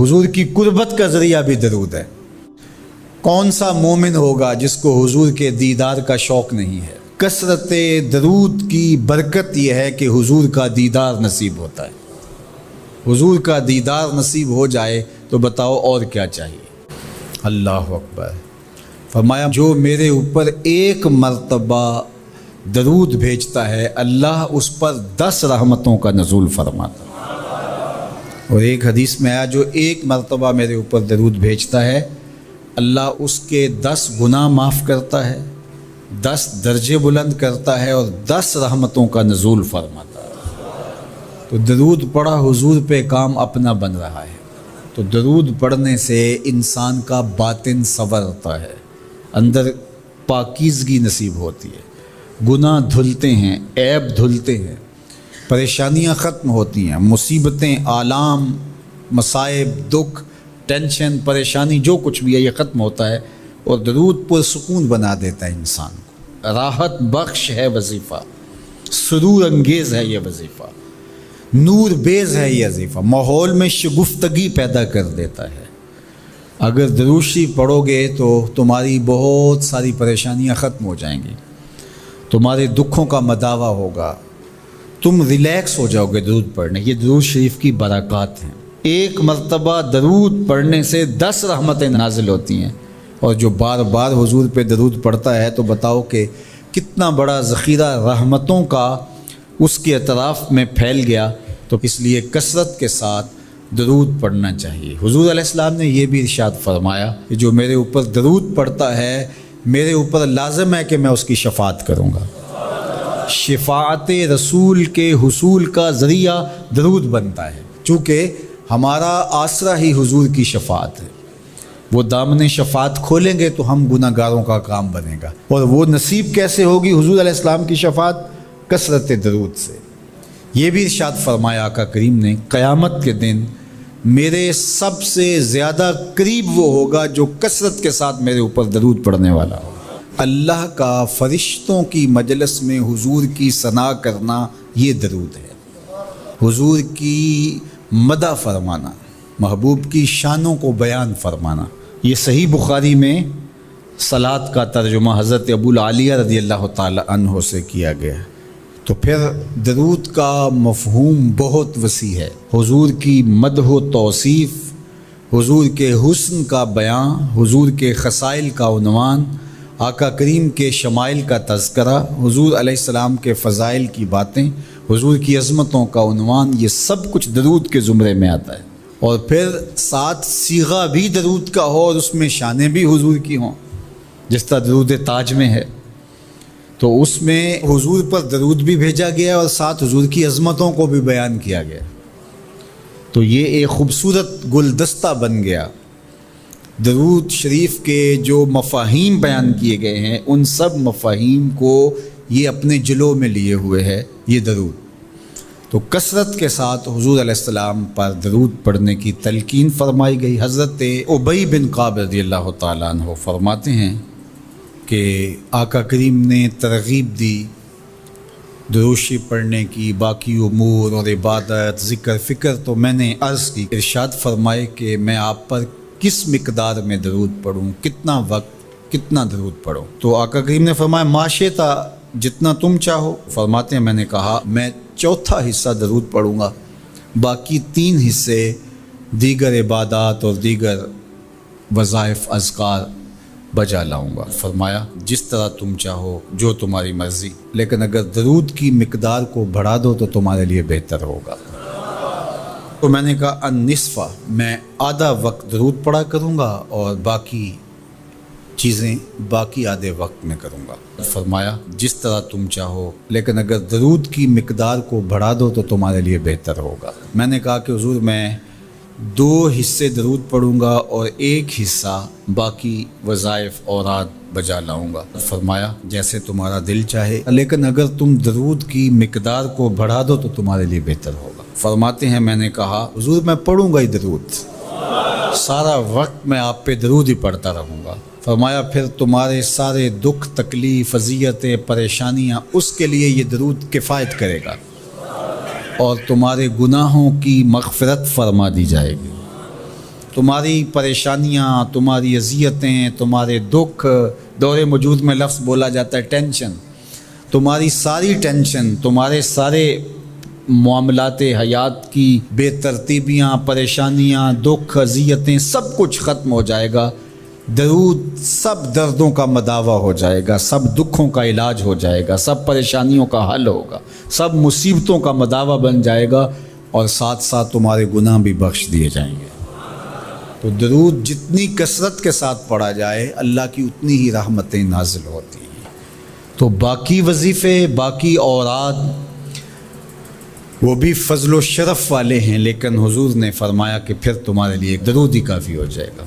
حضور کی قربت کا ذریعہ بھی درود ہے۔ کون سا مومن ہوگا جس کو حضور کے دیدار کا شوق نہیں ہے؟ کثرت درود کی برکت یہ ہے کہ حضور کا دیدار نصیب ہوتا ہے۔ حضور کا دیدار نصیب ہو جائے تو بتاؤ اور کیا چاہیے؟ اللہ اکبر۔ فرمایا جو میرے اوپر ایک مرتبہ درود بھیجتا ہے اللہ اس پر 10 رحمتوں کا نزول فرماتا ہے۔ اور ایک حدیث میں آیا جو ایک مرتبہ میرے اوپر درود بھیجتا ہے اللہ اس کے 10 گناہ معاف کرتا ہے، 10 درجے بلند کرتا ہے اور 10 رحمتوں کا نزول فرماتا ہے۔ تو درود پڑھا حضور پہ کام اپنا بن رہا ہے۔ تو درود پڑھنے سے انسان کا باطن سنورتا ہے، اندر پاکیزگی نصیب ہوتی ہے، گناہ دھلتے ہیں، عیب دھلتے ہیں، پریشانیاں ختم ہوتی ہیں، مصیبتیں، آلام، مصائب، دکھ، ٹینشن، پریشانی جو کچھ بھی ہے یہ ختم ہوتا ہے۔ اور درود پرسکون بنا دیتا ہے انسان کو، راحت بخش ہے وظیفہ، سرور انگیز ہے یہ وظیفہ، نور بیز ہے یہ وظیفہ، ماحول میں شگفتگی پیدا کر دیتا ہے۔ اگر درود شریف پڑھو گے تو تمہاری بہت ساری پریشانیاں ختم ہو جائیں گی، تمہارے دکھوں کا مداوع ہوگا، تم ریلیکس ہو جاؤ گے درود پڑھنے۔ یہ درود شریف کی برکات ہیں۔ ایک مرتبہ درود پڑھنے سے 10 رحمتیں نازل ہوتی ہیں، اور جو بار بار حضور پہ درود پڑھتا ہے تو بتاؤ کہ کتنا بڑا ذخیرہ رحمتوں کا اس کے اطراف میں پھیل گیا۔ تو اس لیے کثرت کے ساتھ درود پڑھنا چاہیے۔ حضور علیہ السلام نے یہ بھی ارشاد فرمایا کہ جو میرے اوپر درود پڑھتا ہے میرے اوپر لازم ہے کہ میں اس کی شفاعت کروں گا۔ شفاعت رسول کے حصول کا ذریعہ درود بنتا ہے، چونکہ ہمارا آسرا ہی حضور کی شفاعت ہے۔ وہ دامن شفاعت کھولیں گے تو ہم گناہ گاروں کا کام بنے گا۔ اور وہ نصیب کیسے ہوگی حضور علیہ السلام کی شفاعت؟ کثرت درود سے۔ یہ بھی ارشاد فرمایا آقا کریم نے قیامت کے دن میرے سب سے زیادہ قریب وہ ہوگا جو کثرت کے ساتھ میرے اوپر درود پڑھنے والا ہو۔ اللہ کا فرشتوں کی مجلس میں حضور کی ثنا کرنا یہ درود ہے۔ حضور کی مدح فرمانا، محبوب کی شانوں کو بیان فرمانا۔ یہ صحیح بخاری میں صلاۃ کا ترجمہ حضرت ابو العالیہ رضی اللہ تعالی عنہ سے کیا گیا ہے۔ تو پھر درود کا مفہوم بہت وسیع ہے۔ حضور کی مدح و توصیف، حضور کے حسن کا بیان، حضور کے خصائل کا عنوان، آقا کریم کے شمائل کا تذکرہ، حضور علیہ السلام کے فضائل کی باتیں، حضور کی عظمتوں کا عنوان، یہ سب کچھ درود کے زمرے میں آتا ہے۔ اور پھر ساتھ صیغہ بھی درود کا ہو اور اس میں شانیں بھی حضور کی ہوں، جس طرح درود تاج میں ہے، تو اس میں حضور پر درود بھی بھیجا گیا اور ساتھ حضور کی عظمتوں کو بھی بیان کیا گیا۔ تو یہ ایک خوبصورت گلدستہ بن گیا۔ درود شریف کے جو مفاہیم بیان کیے گئے ہیں ان سب مفاہیم کو یہ اپنے جلو میں لیے ہوئے ہے یہ درود۔ تو کثرت کے ساتھ حضور علیہ السلام پر درود پڑھنے کی تلقین فرمائی گئی۔ حضرت ابی بن کعب رضی اللہ تعالیٰ عنہ فرماتے ہیں کہ آقا کریم نے ترغیب دی درود شریف پڑھنے کی، باقی امور اور عبادت، ذکر فکر۔ تو میں نے عرض کی، ارشاد فرمائے کہ میں آپ پر کس مقدار میں درود پڑھوں، کتنا وقت، کتنا درود پڑھوں؟ تو آقا کریم نے فرمایا ماشیتا، جتنا تم چاہو۔ فرماتے ہیں میں نے کہا میں 1/4 حصہ درود پڑھوں گا، باقی 3 حصے دیگر عبادات اور دیگر وظائف اذکار بجا لاؤں گا۔ فرمایا جس طرح تم چاہو، جو تمہاری مرضی، لیکن اگر درود کی مقدار کو بڑھا دو تو تمہارے لیے بہتر ہوگا۔ تو میں نے کہا النصف، میں آدھا وقت درود پڑھا کروں گا اور باقی چیزیں باقی آدھے وقت میں کروں گا۔ فرمایا جس طرح تم چاہو، لیکن اگر درود کی مقدار کو بڑھا دو تو تمہارے لیے بہتر ہوگا۔ میں نے کہا کہ حضور میں 2 حصے درود پڑھوں گا اور 1 حصہ باقی وظائف اوراد بجا لاؤں گا۔ فرمایا جیسے تمہارا دل چاہے، لیکن اگر تم درود کی مقدار کو بڑھا دو تو تمہارے لیے بہتر ہوگا۔ فرماتے ہیں میں نے کہا حضور میں پڑھوں گا ہی درود، سارا وقت میں آپ پہ درود ہی پڑھتا رہوں گا۔ فرمایا پھر تمہارے سارے دکھ، تکلیف، اذیتیں، پریشانیاں، اس کے لیے یہ درود کفایت کرے گا اور تمہارے گناہوں کی مغفرت فرما دی جائے گی۔ تمہاری پریشانیاں، تمہاری اذیتیں، تمہارے دکھ، دور موجود میں لفظ بولا جاتا ہے ٹینشن، تمہاری ساری ٹینشن، تمہارے سارے معاملات حیات کی بے ترتیبیاں، پریشانیاں، دکھ، اذیتیں، سب کچھ ختم ہو جائے گا۔ درود سب دردوں کا مداوع ہو جائے گا، سب دکھوں کا علاج ہو جائے گا، سب پریشانیوں کا حل ہوگا، سب مصیبتوں کا مداوع بن جائے گا، اور ساتھ ساتھ تمہارے گناہ بھی بخش دیے جائیں گے۔ تو درود جتنی کثرت کے ساتھ پڑھا جائے اللہ کی اتنی ہی رحمتیں نازل ہوتی ہیں۔ تو باقی وظیفے، باقی اوراد وہ بھی فضل و شرف والے ہیں، لیکن حضور نے فرمایا کہ پھر تمہارے لیے ایک درود ہی کافی ہو جائے گا۔